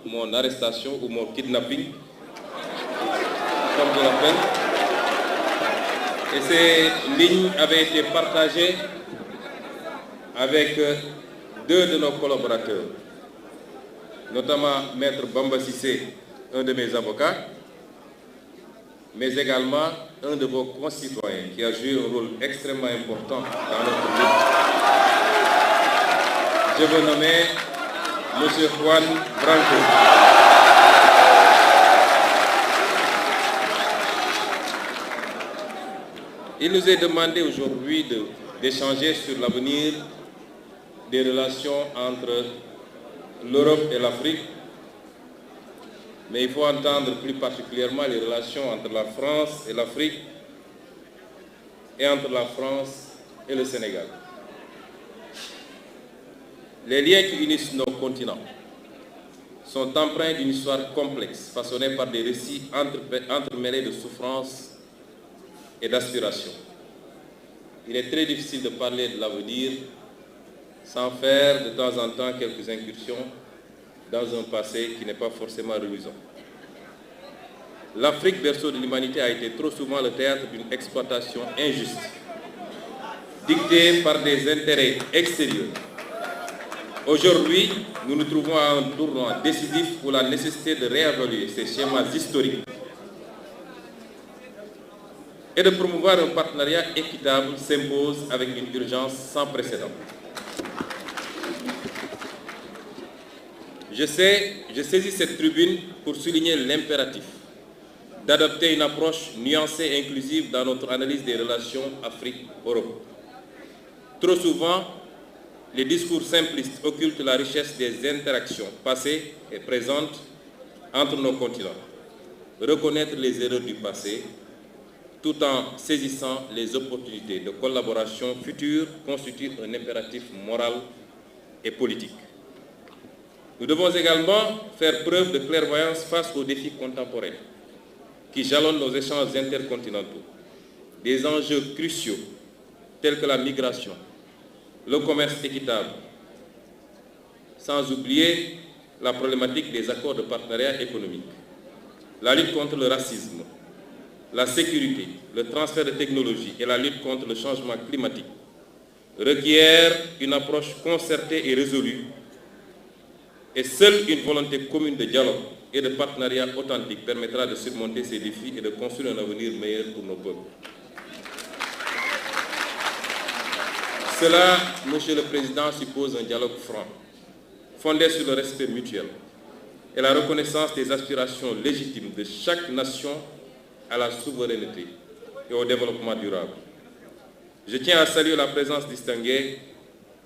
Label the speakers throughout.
Speaker 1: mon arrestation ou mon kidnapping, comme je l'appelle. Et ces lignes avaient été partagées avec deux de nos collaborateurs, notamment Maître Bamba Sissé, un de mes avocats, mais également un de vos concitoyens qui a joué un rôle extrêmement important dans notre lutte. Je veux nommer M. Juan Branco. Il nous est demandé aujourd'hui d'échanger sur l'avenir des relations entre l'Europe et l'Afrique, mais il faut entendre plus particulièrement les relations entre la France et l'Afrique et entre la France et le Sénégal. Les liens qui unissent nos continents sont empreints d'une histoire complexe, façonnée par des récits entremêlés de souffrances et d'aspirations. Il est très difficile de parler de l'avenir sans faire de temps en temps quelques incursions dans un passé qui n'est pas forcément reluisant. L'Afrique, berceau de l'humanité, a été trop souvent le théâtre d'une exploitation injuste, dictée par des intérêts extérieurs. Aujourd'hui, nous nous trouvons à un tournant décisif pour la nécessité de réévaluer ces schémas historiques et de promouvoir un partenariat équitable s'impose avec une urgence sans précédent. Je saisis cette tribune pour souligner l'impératif d'adopter une approche nuancée et inclusive dans notre analyse des relations Afrique-Europe. Trop souvent, les discours simplistes occultent la richesse des interactions passées et présentes entre nos continents. Reconnaître les erreurs du passé, tout en saisissant les opportunités de collaboration future, constitue un impératif moral et politique. Nous devons également faire preuve de clairvoyance face aux défis contemporains qui jalonnent nos échanges intercontinentaux. Des enjeux cruciaux tels que la migration, le commerce équitable, sans oublier la problématique des accords de partenariat économique, la lutte contre le racisme, la sécurité, le transfert de technologies et la lutte contre le changement climatique requièrent une approche concertée et résolue, et seule une volonté commune de dialogue et de partenariat authentique permettra de surmonter ces défis et de construire un avenir meilleur pour nos peuples. Cela, Monsieur le Président, suppose un dialogue franc, fondé sur le respect mutuel et la reconnaissance des aspirations légitimes de chaque nation à la souveraineté et au développement durable. Je tiens à saluer la présence distinguée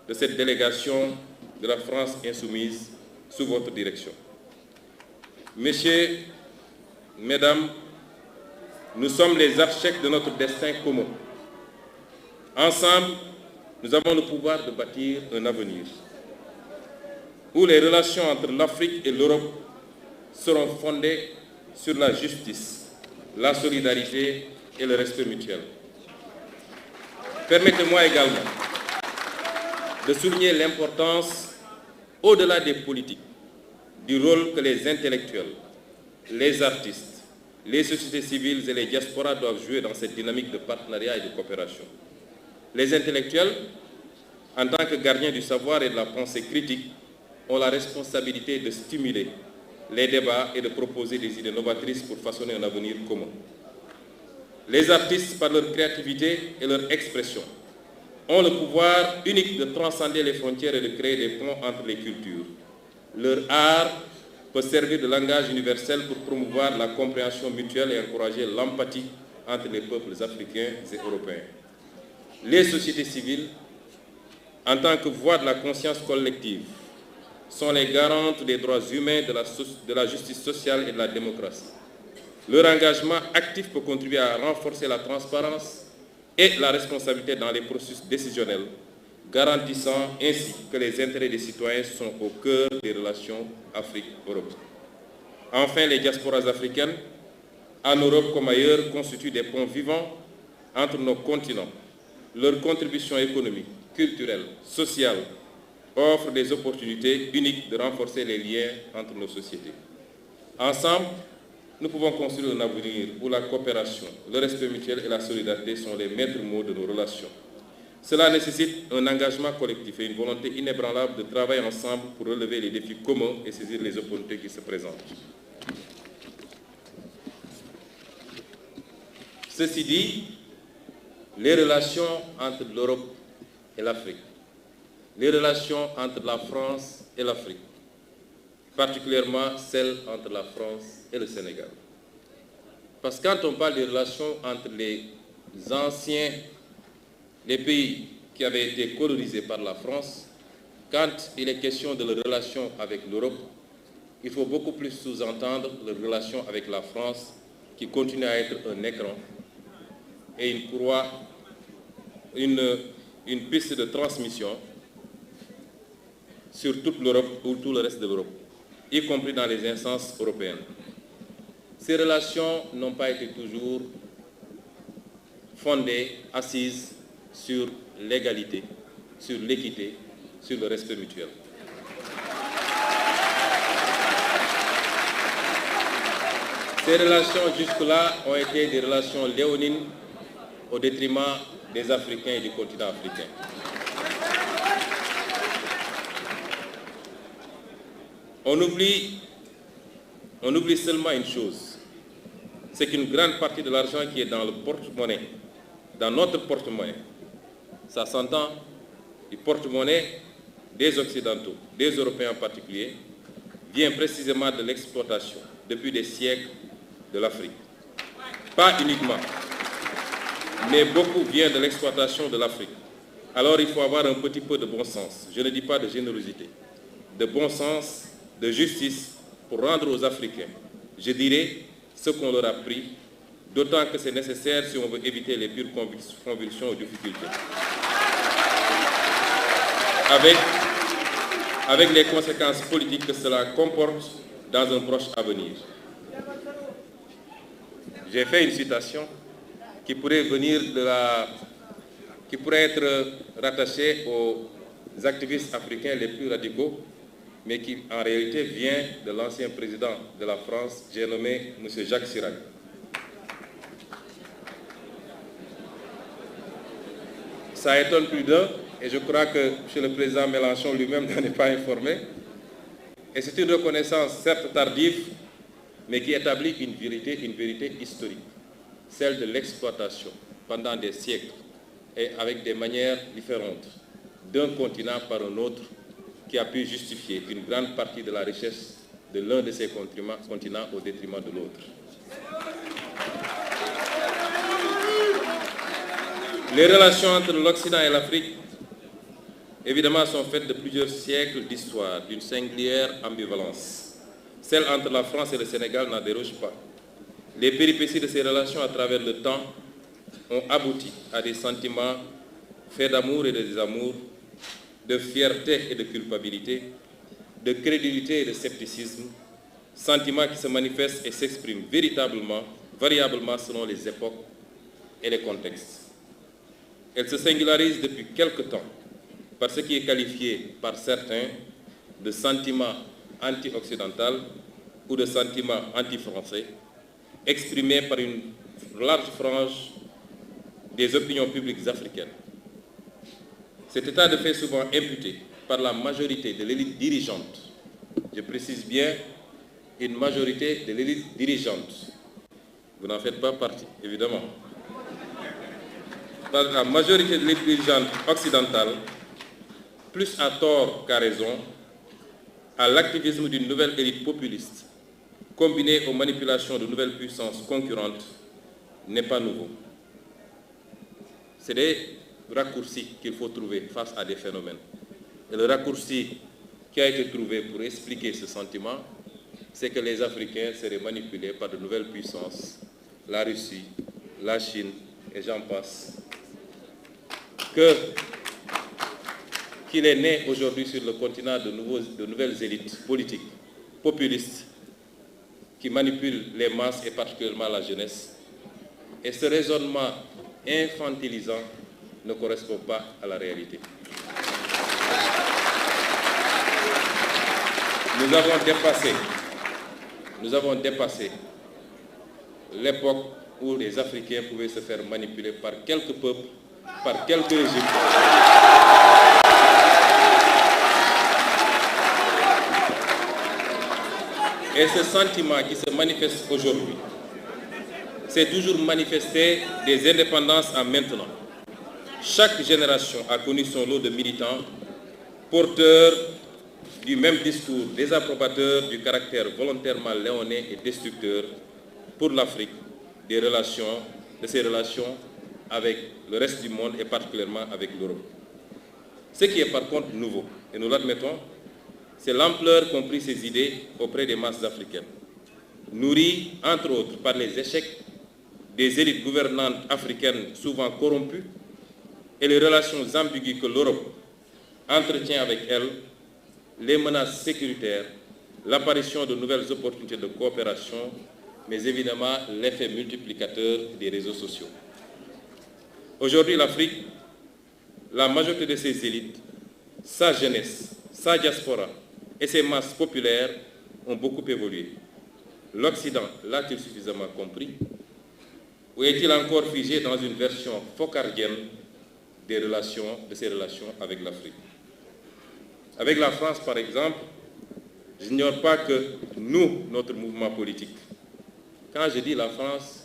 Speaker 1: de cette délégation de la France insoumise sous votre direction. Messieurs, Mesdames, nous sommes les architectes de notre destin commun. Ensemble, nous avons le pouvoir de bâtir un avenir où les relations entre l'Afrique et l'Europe seront fondées sur la justice, la solidarité et le respect mutuel. Permettez-moi également de souligner l'importance, au-delà des politiques, du rôle que les intellectuels, les artistes, les sociétés civiles et les diasporas doivent jouer dans cette dynamique de partenariat et de coopération. Les intellectuels, en tant que gardiens du savoir et de la pensée critique, ont la responsabilité de stimuler les débats et de proposer des idées novatrices pour façonner un avenir commun. Les artistes, par leur créativité et leur expression, ont le pouvoir unique de transcender les frontières et de créer des ponts entre les cultures. Leur art peut servir de langage universel pour promouvoir la compréhension mutuelle et encourager l'empathie entre les peuples africains et européens. Les sociétés civiles, en tant que voix de la conscience collective, sont les garantes des droits humains, de la justice sociale et de la démocratie. Leur engagement actif peut contribuer à renforcer la transparence et la responsabilité dans les processus décisionnels, garantissant ainsi que les intérêts des citoyens sont au cœur des relations Afrique-Europe. Enfin, les diasporas africaines, en Europe comme ailleurs, constituent des ponts vivants entre nos continents. Leur contribution économique, culturelle, sociale offre des opportunités uniques de renforcer les liens entre nos sociétés. Ensemble, nous pouvons construire un avenir où la coopération, le respect mutuel et la solidarité sont les maîtres mots de nos relations. Cela nécessite un engagement collectif et une volonté inébranlable de travailler ensemble pour relever les défis communs et saisir les opportunités qui se présentent. Ceci dit, les relations entre l'Europe et l'Afrique, les relations entre la France et l'Afrique, particulièrement celles entre la France et le Sénégal. Parce que quand on parle des relations entre les pays qui avaient été colonisés par la France, quand il est question de leurs relations avec l'Europe, il faut beaucoup plus sous-entendre leurs relations avec la France, qui continue à être un écran et une courroie, une piste de transmission sur toute l'Europe ou tout le reste de l'Europe, y compris dans les instances européennes. Ces relations n'ont pas été toujours fondées, assises sur l'égalité, sur l'équité, sur le respect mutuel. Ces relations jusque-là ont été des relations léonines au détriment des Africains et du continent africain. On oublie seulement une chose, c'est qu'une grande partie de l'argent qui est dans le porte-monnaie, dans notre porte-monnaie, ça s'entend, le porte-monnaie des Occidentaux, des Européens en particulier, vient précisément de l'exploitation, depuis des siècles, de l'Afrique. Pas uniquement, mais beaucoup vient de l'exploitation de l'Afrique. Alors il faut avoir un petit peu de bon sens, je ne dis pas de générosité, de bon sens, de justice pour rendre aux Africains, je dirais, ce qu'on leur a pris, d'autant que c'est nécessaire si on veut éviter les pires convulsions ou difficultés. Avec les conséquences politiques que cela comporte dans un proche avenir. J'ai fait une citation qui pourrait être rattachée aux activistes africains les plus radicaux, mais qui en réalité vient de l'ancien président de la France, j'ai nommé M. Jacques Chirac. Ça étonne plus d'un, et je crois que M. le Président Mélenchon lui-même n'en est pas informé. Et c'est une reconnaissance certes tardive, mais qui établit une vérité historique, celle de l'exploitation pendant des siècles et avec des manières différentes d'un continent par un autre qui a pu justifier une grande partie de la richesse de l'un de ces continents au détriment de l'autre. Les relations entre l'Occident et l'Afrique, évidemment, sont faites de plusieurs siècles d'histoire, d'une singulière ambivalence. Celle entre la France et le Sénégal n'en déroge pas. Les péripéties de ces relations à travers le temps ont abouti à des sentiments faits d'amour et de désamour, de fierté et de culpabilité, de crédulité et de scepticisme, sentiments qui se manifestent et s'expriment véritablement, variablement selon les époques et les contextes. Elles se singularisent depuis quelque temps par ce qui est qualifié par certains de sentiment anti-occidental ou de sentiment anti-français, exprimé par une large frange des opinions publiques africaines. Cet état de fait souvent imputé par la majorité de l'élite dirigeante, je précise bien, une majorité de l'élite dirigeante, vous n'en faites pas partie, évidemment, par la majorité de l'élite dirigeante occidentale, plus à tort qu'à raison, à l'activisme d'une nouvelle élite populiste, combinée aux manipulations de nouvelles puissances concurrentes, n'est pas nouveau. C'est des raccourcis qu'il faut trouver face à des phénomènes. Et le raccourci qui a été trouvé pour expliquer ce sentiment, c'est que les Africains seraient manipulés par de nouvelles puissances, la Russie, la Chine, et j'en passe. Qu'il est né aujourd'hui sur le continent de nouvelles élites politiques, populistes, qui manipulent les masses et particulièrement la jeunesse. Et ce raisonnement infantilisant ne correspond pas à la réalité. nous avons dépassé l'époque où les Africains pouvaient se faire manipuler par quelques peuples, par quelques régimes. Et ce sentiment qui se manifeste aujourd'hui s'est toujours manifesté des indépendances à maintenant. Chaque génération a connu son lot de militants, porteurs du même discours, désapprobateurs du caractère volontairement léonin et destructeur pour l'Afrique de ses relations avec le reste du monde et particulièrement avec l'Europe. Ce qui est par contre nouveau, et nous l'admettons, c'est l'ampleur qu'ont pris ces idées auprès des masses africaines, nourries entre autres par les échecs des élites gouvernantes africaines souvent corrompues et les relations ambiguës que l'Europe entretient avec elles, les menaces sécuritaires, l'apparition de nouvelles opportunités de coopération, mais évidemment l'effet multiplicateur des réseaux sociaux. Aujourd'hui, l'Afrique, la majorité de ses élites, sa jeunesse, sa diaspora et ses masses populaires ont beaucoup évolué. L'Occident l'a-t-il suffisamment compris? Ou est-il encore figé dans une version focardienne de ses relations avec l'Afrique? Avec la France, par exemple, je n'ignore pas que nous, notre mouvement politique, quand je dis la France,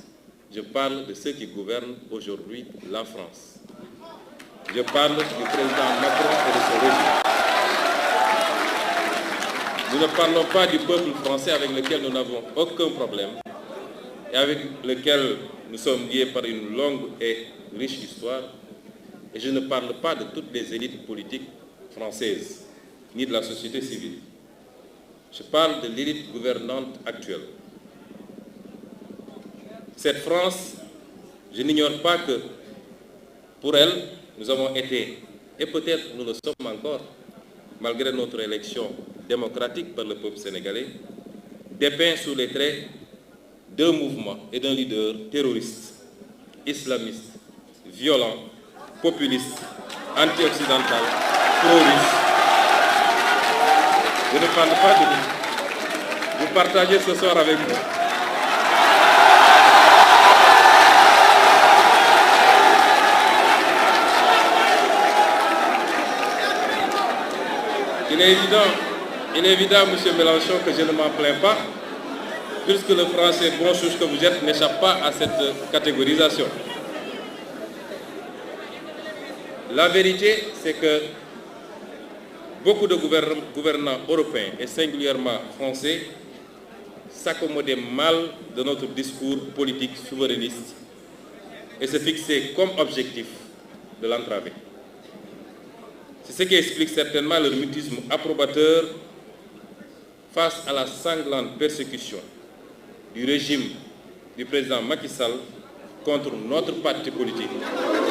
Speaker 1: je parle de ceux qui gouvernent aujourd'hui la France. Je parle du président Macron et de son régime. Nous ne parlons pas du peuple français avec lequel nous n'avons aucun problème et avec lequel nous sommes liés par une longue et riche histoire. Et je ne parle pas de toutes les élites politiques françaises, ni de la société civile. Je parle de l'élite gouvernante actuelle. Cette France, je n'ignore pas que pour elle, nous avons été, et peut-être nous le sommes encore, malgré notre élection démocratique par le peuple sénégalais, dépeints sous les traits d'un mouvement et d'un leader terroriste, islamiste, violent, populiste, anti-occidental, pro-russe. Je ne parle pas de vous. Vous partagez ce soir avec moi. Il est évident, M. Mélenchon, que je ne m'en plains pas, puisque le français bon chouche que vous êtes n'échappe pas à cette catégorisation. La vérité, c'est que beaucoup de gouvernants européens, et singulièrement français, s'accommodaient mal de notre discours politique souverainiste et se fixaient comme objectif de l'entraver. C'est ce qui explique certainement leur mutisme approbateur face à la sanglante persécution du régime du président Macky Sall contre notre parti politique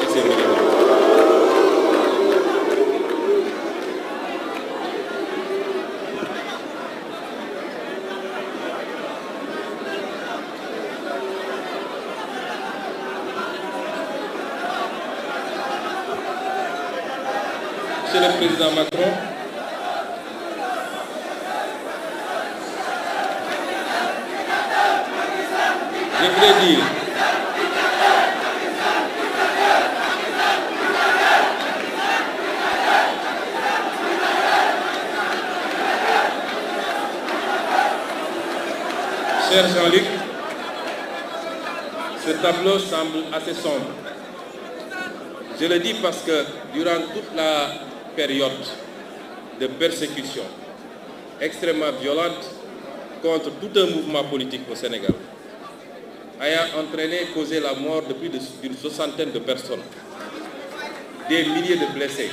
Speaker 1: et ses militants. Monsieur le Président Macron, je voudrais dire cher Jean-Luc, ce tableau semble assez sombre. Je le dis parce que durant toute la période de persécution extrêmement violente contre tout un mouvement politique au Sénégal, ayant entraîné, causé la mort de plus d'une soixantaine de personnes, des milliers de blessés,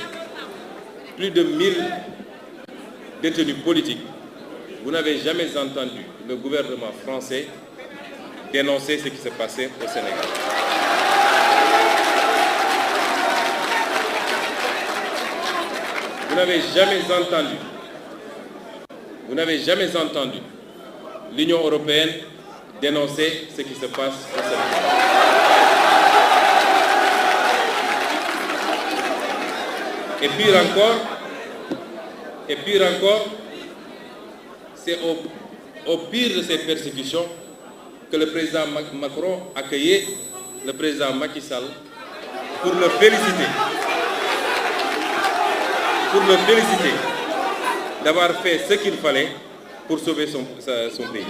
Speaker 1: plus de 1000 détenus politiques, vous n'avez jamais entendu le gouvernement français dénoncer ce qui se passait au Sénégal. Vous n'avez jamais entendu l'Union européenne dénoncer ce qui se passe au Sénégal. Et pire encore, c'est au pire de ces persécutions que le président Macron accueillait le président Macky Sall pour le féliciter d'avoir fait ce qu'il fallait pour sauver son pays.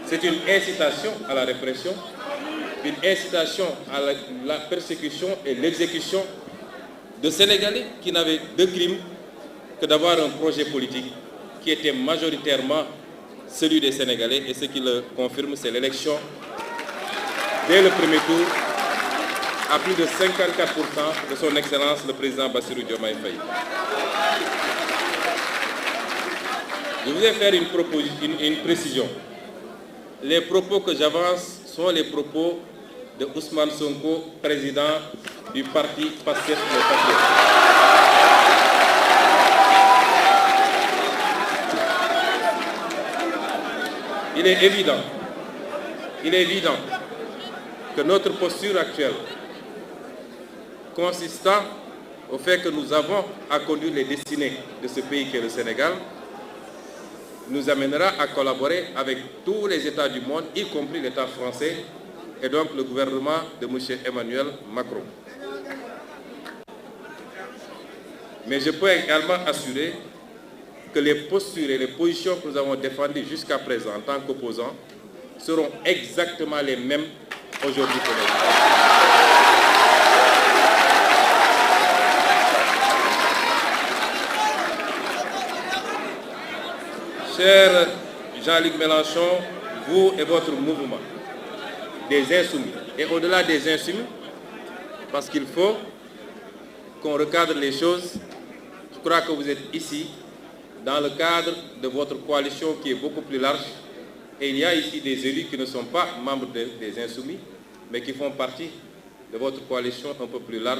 Speaker 1: C'est une incitation à la répression, une incitation à la persécution et l'exécution de Sénégalais qui n'avaient de crime que d'avoir un projet politique qui était majoritairement celui des Sénégalais, et ce qui le confirme, c'est l'élection dès le premier tour à plus de 54% de son Excellence le président Bassirou Diomaye Faye. Je voudrais faire une précision. Les propos que j'avance sont les propos de Ousmane Sonko, président du parti Pastef les Patriotes. Il est évident que notre posture actuelle, consistant au fait que nous avons à conduire les destinées de ce pays qui est le Sénégal, nous amènera à collaborer avec tous les États du monde, y compris l'État français et donc le gouvernement de M. Emmanuel Macron. Mais je peux également assurer que les postures et les positions que nous avons défendues jusqu'à présent en tant qu'opposants seront exactement les mêmes aujourd'hui que demain. Cher Jean-Luc Mélenchon, vous et votre mouvement des Insoumis, et au-delà des Insoumis, parce qu'il faut qu'on recadre les choses, je crois que vous êtes ici dans le cadre de votre coalition qui est beaucoup plus large, et il y a ici des élus qui ne sont pas membres des Insoumis, mais qui font partie de votre coalition un peu plus large.